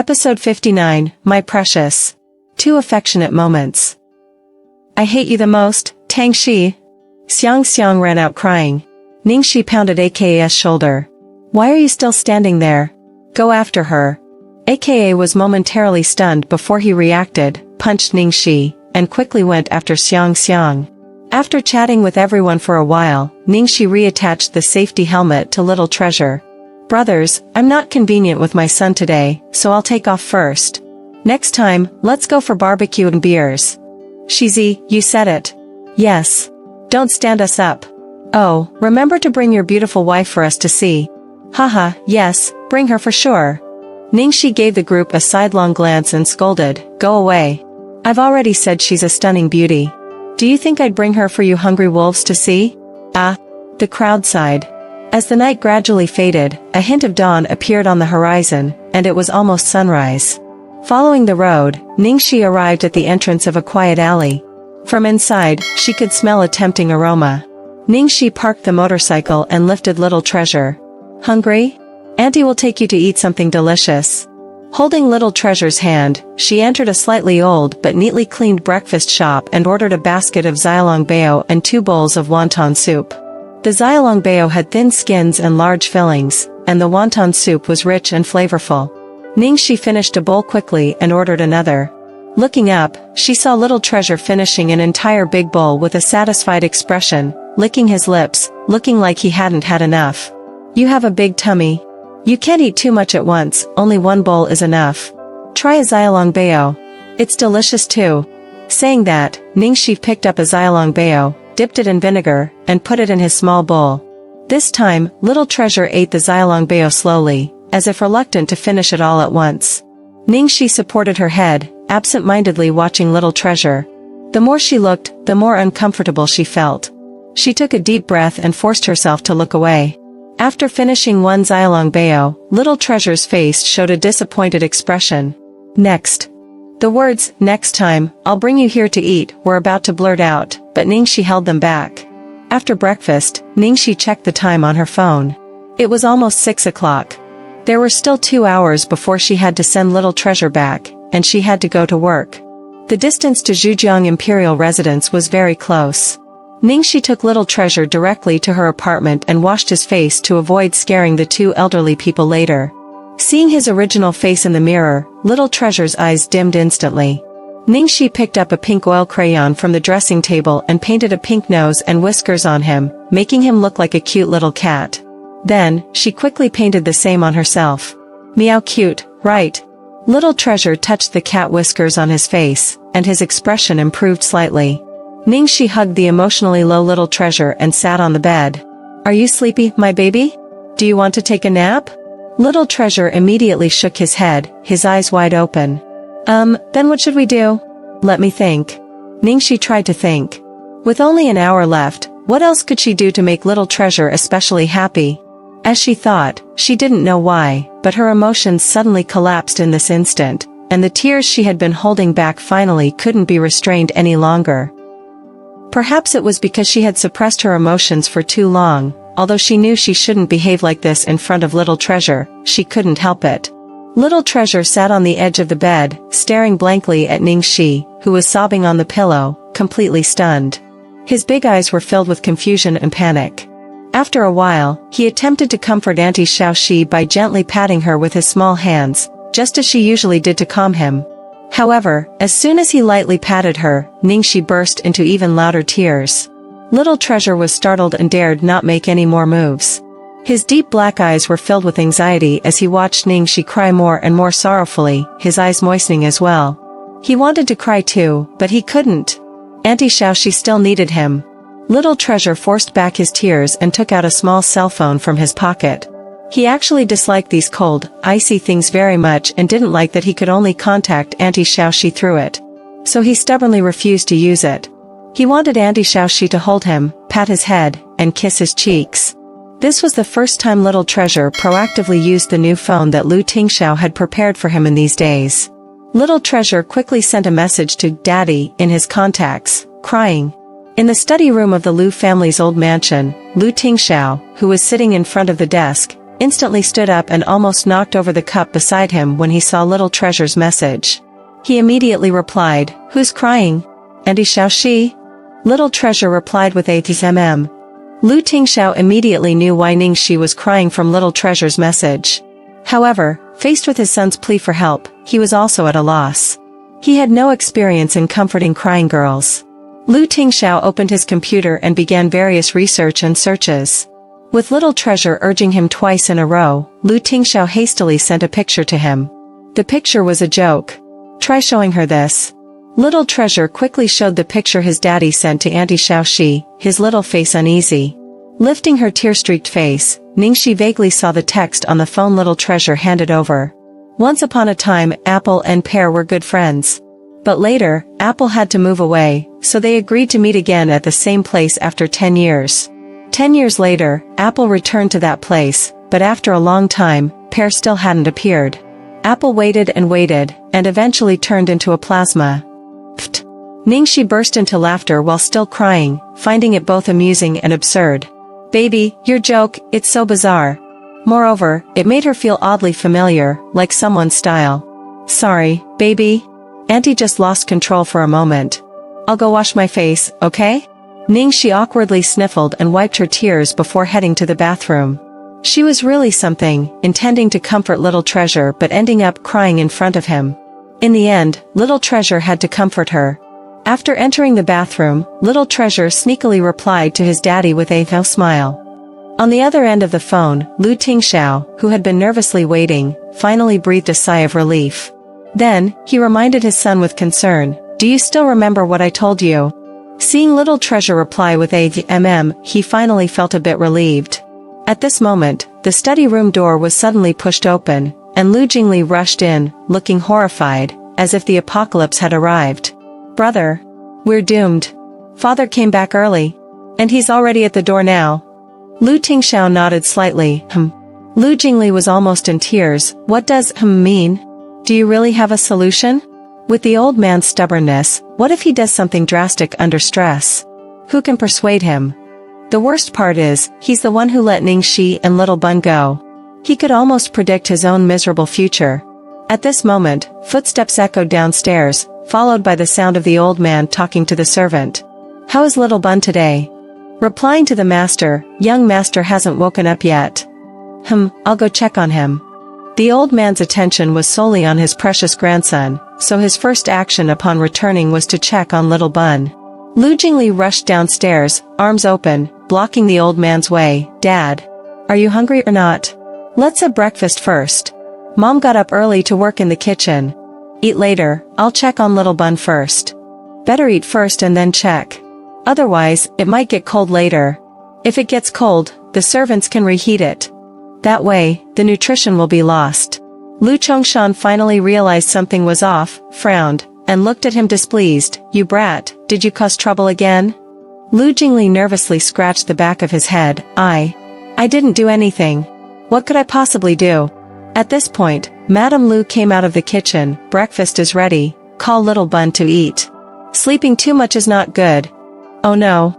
Episode 59, My Precious. 2 Affectionate Moments. I hate you the most, Tangxi. Xiang ran out crying. Ningxi pounded AKA's shoulder. Why are you still standing there? Go after her. AKA was momentarily stunned before he reacted, punched Ningxi, and quickly went after Xiang. After chatting with everyone for a while, Ningxi reattached the safety helmet to Little Treasure. Brothers, I'm not convenient with my son today, so I'll take off first. Next time, let's go for barbecue and beers. Shizi, you said it. Yes. Don't stand us up. Oh, remember to bring your beautiful wife for us to see. Haha, yes, bring her for sure. Ningxi gave the group a sidelong glance and scolded, go away. I've already said she's a stunning beauty. Do you think I'd bring her for you hungry wolves to see? Ah. The crowd sighed. As the night gradually faded, a hint of dawn appeared on the horizon, and it was almost sunrise. Following the road, Ningxi arrived at the entrance of a quiet alley. From inside, she could smell a tempting aroma. Ningxi parked the motorcycle and lifted Little Treasure. Hungry? Auntie will take you to eat something delicious. Holding Little Treasure's hand, she entered a slightly old but neatly cleaned breakfast shop and ordered a basket of xiaolong bao and 2 bowls of wonton soup. The xiaolong bao had thin skins and large fillings, and the wonton soup was rich and flavorful. Ningxi finished a bowl quickly and ordered another. Looking up, she saw Little Treasure finishing an entire big bowl with a satisfied expression, licking his lips, looking like he hadn't had enough. You have a big tummy. You can't eat too much at once, only 1 bowl is enough. Try a xiaolong bao. It's delicious too. Saying that, Ningxi picked up a xiaolong bao, dipped it in vinegar, and put it in his small bowl. This time, Little Treasure ate the xiaolong bao slowly, as if reluctant to finish it all at once. Ningxi supported her head, absent-mindedly watching Little Treasure. The more she looked, the more uncomfortable she felt. She took a deep breath and forced herself to look away. After finishing 1 xiaolong bao, Little Treasure's face showed a disappointed expression. Next. The words, next time, I'll bring you here to eat, were about to blurt out, but Ningxi held them back. After breakfast, Ningxi checked the time on her phone. It was almost 6 o'clock. There were still 2 hours before she had to send Little Treasure back, and she had to go to work. The distance to Jiong Imperial residence was very close. Ningxi took Little Treasure directly to her apartment and washed his face to avoid scaring the 2 elderly people later. Seeing his original face in the mirror, Little Treasure's eyes dimmed instantly. Ningxi picked up a pink oil crayon from the dressing table and painted a pink nose and whiskers on him, making him look like a cute little cat. Then, she quickly painted the same on herself. Meow cute, right? Little Treasure touched the cat whiskers on his face, and his expression improved slightly. Ningxi hugged the emotionally low Little Treasure and sat on the bed. Are you sleepy, my baby? Do you want to take a nap? Little Treasure immediately shook his head, his eyes wide open. Then what should we do? Let me think. Ningxi tried to think. With only an hour left, what else could she do to make Little Treasure especially happy? As she thought, she didn't know why, but her emotions suddenly collapsed in this instant, and the tears she had been holding back finally couldn't be restrained any longer. Perhaps it was because she had suppressed her emotions for too long. Although she knew she shouldn't behave like this in front of Little Treasure, she couldn't help it. Little Treasure sat on the edge of the bed, staring blankly at Ningxi, who was sobbing on the pillow, completely stunned. His big eyes were filled with confusion and panic. After a while, he attempted to comfort Auntie Xiaoxi by gently patting her with his small hands, just as she usually did to calm him. However, as soon as he lightly patted her, Ningxi burst into even louder tears. Little Treasure was startled and dared not make any more moves. His deep black eyes were filled with anxiety as he watched Ningxi cry more and more sorrowfully, his eyes moistening as well. He wanted to cry too, but he couldn't. Auntie Xiaoxi still needed him. Little Treasure forced back his tears and took out a small cell phone from his pocket. He actually disliked these cold, icy things very much and didn't like that he could only contact Auntie Xiaoxi through it. So he stubbornly refused to use it. He wanted Auntie Xiaoxi to hold him, pat his head, and kiss his cheeks. This was the first time Little Treasure proactively used the new phone that Lu Tingxiao had prepared for him in these days. Little Treasure quickly sent a message to Daddy in his contacts, crying. In the study room of the Lu family's old mansion, Lu Tingxiao, who was sitting in front of the desk, instantly stood up and almost knocked over the cup beside him when he saw Little Treasure's message. He immediately replied, "Who's crying? Andy Xiaoxi?" Little Treasure replied with a "mm." Lu Tingxiao immediately knew why Ningxi was crying from Little Treasure's message. However, faced with his son's plea for help, he was also at a loss. He had no experience in comforting crying girls. Lu Tingxiao opened his computer and began various research and searches. With Little Treasure urging him twice in a row, Lu Tingxiao hastily sent a picture to him. The picture was a joke. "Try showing her this." Little Treasure quickly showed the picture his daddy sent to Auntie Xiaoxi, his little face uneasy. Lifting her tear-streaked face, Ningxi vaguely saw the text on the phone Little Treasure handed over. Once upon a time, Apple and Pear were good friends. But later, Apple had to move away, so they agreed to meet again at the same place after 10 years. 10 years later, Apple returned to that place, but after a long time, Pear still hadn't appeared. Apple waited and waited, and eventually turned into a plasma. Pfft! Ningxi burst into laughter while still crying, finding it both amusing and absurd. "Baby, your joke, it's so bizarre." Moreover, it made her feel oddly familiar, like someone's style. "Sorry, baby." Auntie just lost control for a moment. "I'll go wash my face, okay?" Ningxi awkwardly sniffled and wiped her tears before heading to the bathroom. She was really something, intending to comfort Little Treasure but ending up crying in front of him. In the end, Little Treasure had to comfort her. After entering the bathroom, Little Treasure sneakily replied to his daddy with a no smile. On the other end of the phone, Lu Tingxiao, who had been nervously waiting, finally breathed a sigh of relief. Then, he reminded his son with concern, "Do you still remember what I told you?" Seeing Little Treasure reply with a he finally felt a bit relieved. At this moment, the study room door was suddenly pushed open, and Lu Jingli rushed in, looking horrified, as if the apocalypse had arrived. "Brother, we're doomed. Father came back early. And he's already at the door now." Lu Tingxiao nodded slightly. Lu Jingli was almost in tears. "What does mean? Do you really have a solution?" With the old man's stubbornness, what if he does something drastic under stress? Who can persuade him? The worst part is, he's the one who let Ningxi and Little Bun go. He could almost predict his own miserable future. At this moment, footsteps echoed downstairs, followed by the sound of the old man talking to the servant. "How is Little Bun today?" Replying to the master, "Young master hasn't woken up yet." "I'll go check on him." The old man's attention was solely on his precious grandson, so his first action upon returning was to check on Little Bun. Lu Jingli rushed downstairs, arms open, blocking the old man's way. "Dad, are you hungry or not? Let's have breakfast first. Mom got up early to work in the kitchen." "Eat later, I'll check on Little Bun first." "Better eat first and then check. Otherwise, it might get cold later. If it gets cold, the servants can reheat it. That way, the nutrition will be lost." Lu Chongshan finally realized something was off, frowned, and looked at him displeased. "You brat, did you cause trouble again?" Lu Jingli nervously scratched the back of his head. I didn't do anything. What could I possibly do?" At this point, Madame Lu came out of the kitchen. "Breakfast is ready. Call Little Bun to eat. Sleeping too much is not good." Oh no.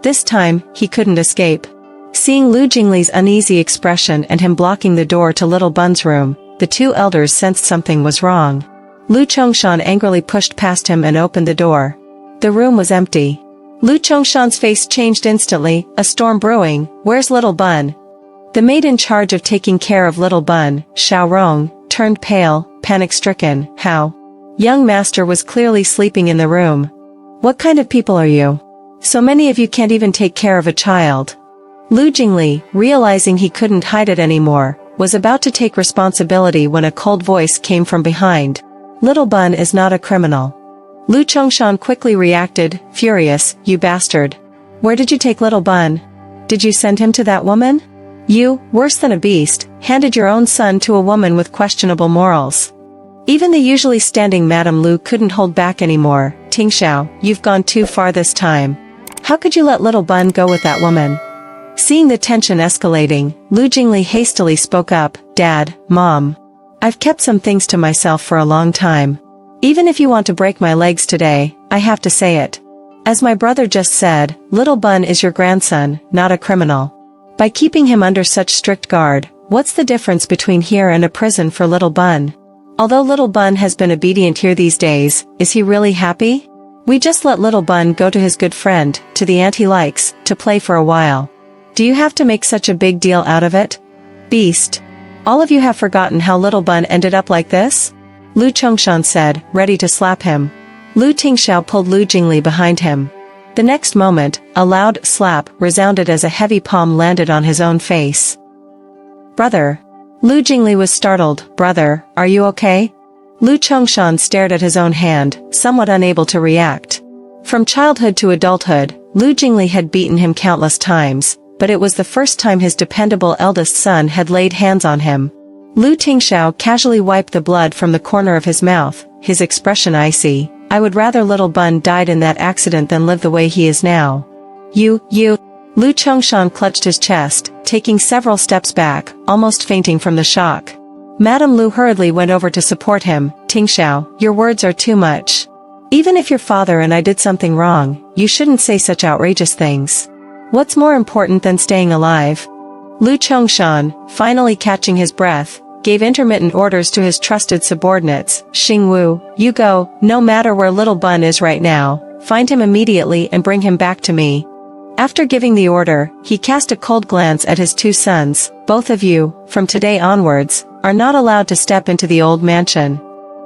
This time, he couldn't escape. Seeing Lu Jingli's uneasy expression and him blocking the door to Little Bun's room, the two elders sensed something was wrong. Lu Chongshan angrily pushed past him and opened the door. The room was empty. Lu Chongshan's face changed instantly. "A storm brewing, where's Little Bun?" The maid in charge of taking care of Little Bun, Xiao Rong, turned pale, panic-stricken. "How? Young master was clearly sleeping in the room. What kind of people are you? So many of you can't even take care of a child." Lu Jingli, realizing he couldn't hide it anymore, was about to take responsibility when a cold voice came from behind. "Little Bun is not a criminal." Lu Chongshan quickly reacted, furious. "You bastard. Where did you take Little Bun? Did you send him to that woman? You, worse than a beast, handed your own son to a woman with questionable morals." Even the usually standing Madame Lu couldn't hold back anymore. "Tingxiao, you've gone too far this time. How could you let Little Bun go with that woman?" Seeing the tension escalating, Lu Jingli hastily spoke up. "Dad, Mom. I've kept some things to myself for a long time. Even if you want to break my legs today, I have to say it. As my brother just said, Little Bun is your grandson, not a criminal. By keeping him under such strict guard, What's the difference between here and a prison for little Bun? Although little Bun has been obedient here these days, is he really happy? We just let little Bun go to his good friend, to the aunt he likes, to play for a while. Do you have to make such a big deal out of it? Beast. All of you have forgotten how little Bun ended up like this? Lu Chongshan said, ready to slap him. Lu Tingxiao pulled Lu Jingli behind him. The next moment, a loud slap resounded as a heavy palm landed on his own face. Brother. Lu Jingli was startled. Brother, are you okay? Lu Chongshan stared at his own hand, somewhat unable to react. From childhood to adulthood, Lu Jingli had beaten him countless times, but it was the first time his dependable eldest son had laid hands on him. Lu Tingxiao casually wiped the blood from the corner of his mouth, his expression icy. I would rather little Bun died in that accident than live the way he is now. You. Lu Chongshan clutched his chest, taking several steps back, almost fainting from the shock. Madame Lu hurriedly went over to support him. Tingxiao, your words are too much. Even if your father and I did something wrong, you shouldn't say such outrageous things. What's more important than staying alive? Lu Chongshan, finally catching his breath, gave intermittent orders to his trusted subordinates. Xingwu, you go, no matter where little Bun is right now, find him immediately and bring him back to me. After giving the order, he cast a cold glance at his two sons. Both of you, from today onwards, are not allowed to step into the old mansion.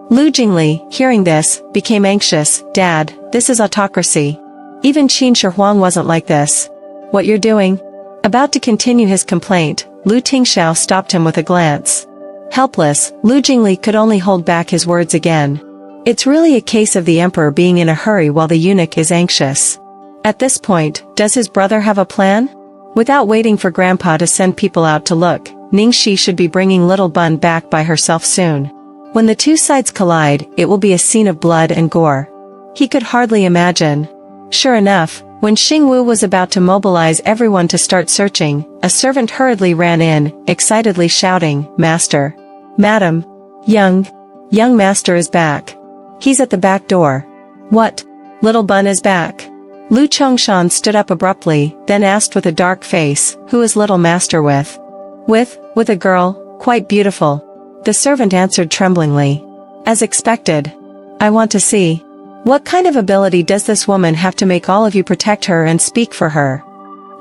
Lu Jingli, hearing this, became anxious. Dad, this is autocracy. Even Qin Shi Huang wasn't like this. What you're doing? About to continue his complaint, Lu Tingxiao stopped him with a glance. Helpless, Lu Jingli could only hold back his words again. It's really a case of the emperor being in a hurry while the eunuch is anxious. At this point, does his brother have a plan? Without waiting for Grandpa to send people out to look, Ningxi should be bringing little Bun back by herself soon. When the two sides collide, it will be a scene of blood and gore. He could hardly imagine. Sure enough, when Xingwu was about to mobilize everyone to start searching, a servant hurriedly ran in, excitedly shouting, Master. Madam. Young Master is back. He's at the back door. What? Little Bun is back. Lu Chongshan stood up abruptly, then asked with a dark face, who is little Master with? With a girl, quite beautiful. The servant answered tremblingly. As expected. I want to see. What kind of ability does this woman have to make all of you protect her and speak for her?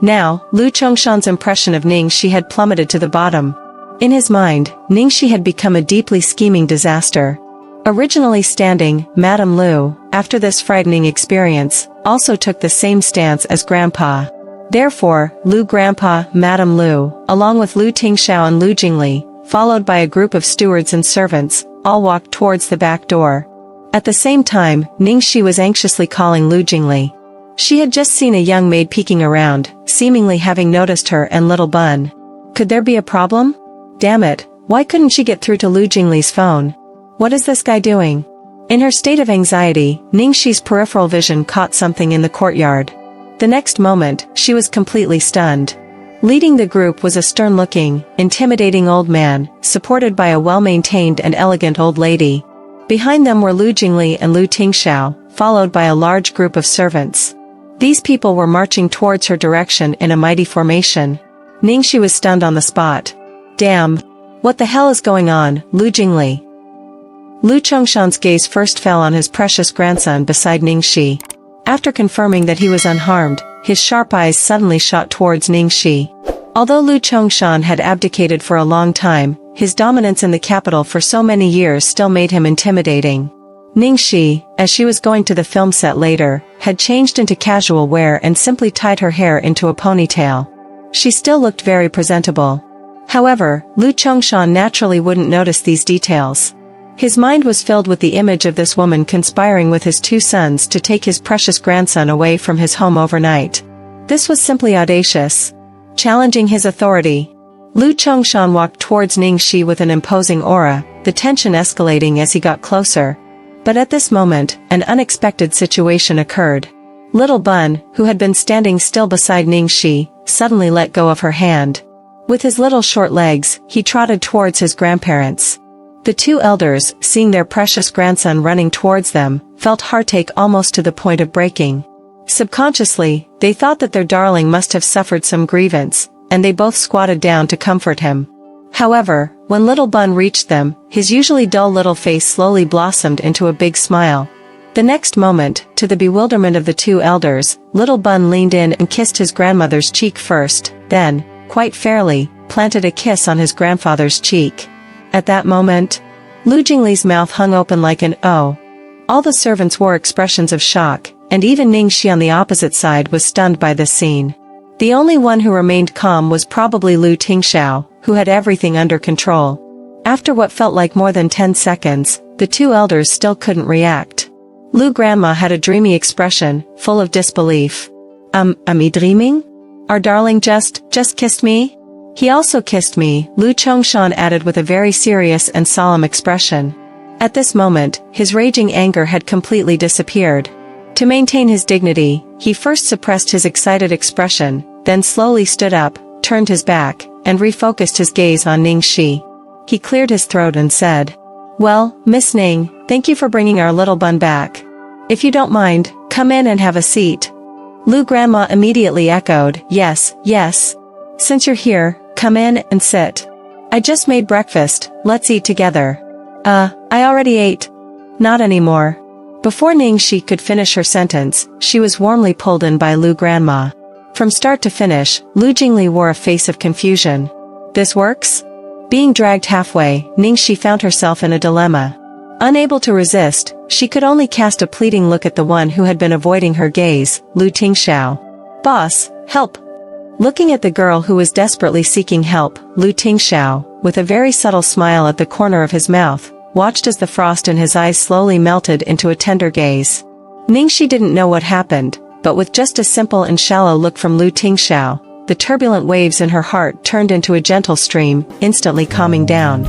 Now, Lu Chongshan's impression of Ningxi had plummeted to the bottom. In his mind, Ningxi had become a deeply scheming disaster. Originally standing, Madame Lu, after this frightening experience, also took the same stance as Grandpa. Therefore, Lu Grandpa, Madame Lu, along with Lu Tingxiao and Lu Jingli, followed by a group of stewards and servants, all walked towards the back door. At the same time, Ningxi was anxiously calling Lu Jingli. She had just seen a young maid peeking around, seemingly having noticed her and little Bun. Could there be a problem? Damn it, why couldn't she get through to Lu Jingli's phone? What is this guy doing? In her state of anxiety, Ningxi's peripheral vision caught something in the courtyard. The next moment, she was completely stunned. Leading the group was a stern-looking, intimidating old man, supported by a well-maintained and elegant old lady. Behind them were Lu Jingli and Lu Tingxiao, followed by a large group of servants. These people were marching towards her direction in a mighty formation. Ningxi was stunned on the spot. Damn! What the hell is going on, Lu Jingli? Lu Chongshan's gaze first fell on his precious grandson beside Ningxi. After confirming that he was unharmed, his sharp eyes suddenly shot towards Ningxi. Although Lu Chongshan had abdicated for a long time, his dominance in the capital for so many years still made him intimidating. Ningxi, as she was going to the film set later, had changed into casual wear and simply tied her hair into a ponytail. She still looked very presentable. However, Lu Chongshan naturally wouldn't notice these details. His mind was filled with the image of this woman conspiring with his two sons to take his precious grandson away from his home overnight. This was simply audacious. Challenging his authority. Lu Chongshan walked towards Ningxi with an imposing aura, the tension escalating as he got closer. But at this moment, an unexpected situation occurred. Little Bun, who had been standing still beside Ningxi, suddenly let go of her hand. With his little short legs, he trotted towards his grandparents. The two elders, seeing their precious grandson running towards them, felt heartache almost to the point of breaking. Subconsciously, they thought that their darling must have suffered some grievance, and they both squatted down to comfort him. However, when little Bun reached them, his usually dull little face slowly blossomed into a big smile. The next moment, to the bewilderment of the two elders, little Bun leaned in and kissed his grandmother's cheek first, then, quite fairly, planted a kiss on his grandfather's cheek. At that moment, Lu Jingli's mouth hung open like an O. All the servants wore expressions of shock, and even Ningxi on the opposite side was stunned by this scene. The only one who remained calm was probably Lu Tingxiao, who had everything under control. After what felt like more than 10 seconds, the two elders still couldn't react. Lu Grandma had a dreamy expression, full of disbelief. Am I dreaming? Our darling just kissed me? He also kissed me, Lu Chongshan added with a very serious and solemn expression. At this moment, his raging anger had completely disappeared. To maintain his dignity, he first suppressed his excited expression, then slowly stood up, turned his back, and refocused his gaze on Ningxi. He cleared his throat and said, "Well, Miss Ning, thank you for bringing our little Bun back. If you don't mind, come in and have a seat." Lu Grandma immediately echoed, "Yes, yes. Since you're here, come in and sit. I just made breakfast, let's eat together." I already ate." "Not anymore." Before Ningxi could finish her sentence, she was warmly pulled in by Lu Grandma. From start to finish, Lu Jingli wore a face of confusion. This works? Being dragged halfway, Ningxi found herself in a dilemma. Unable to resist, she could only cast a pleading look at the one who had been avoiding her gaze, Lu Tingxiao. "Boss, help!" Looking at the girl who was desperately seeking help, Lu Tingxiao, with a very subtle smile at the corner of his mouth, watched as the frost in his eyes slowly melted into a tender gaze. Ningxi didn't know what happened, but with just a simple and shallow look from Lu Tingxiao, the turbulent waves in her heart turned into a gentle stream, instantly calming down.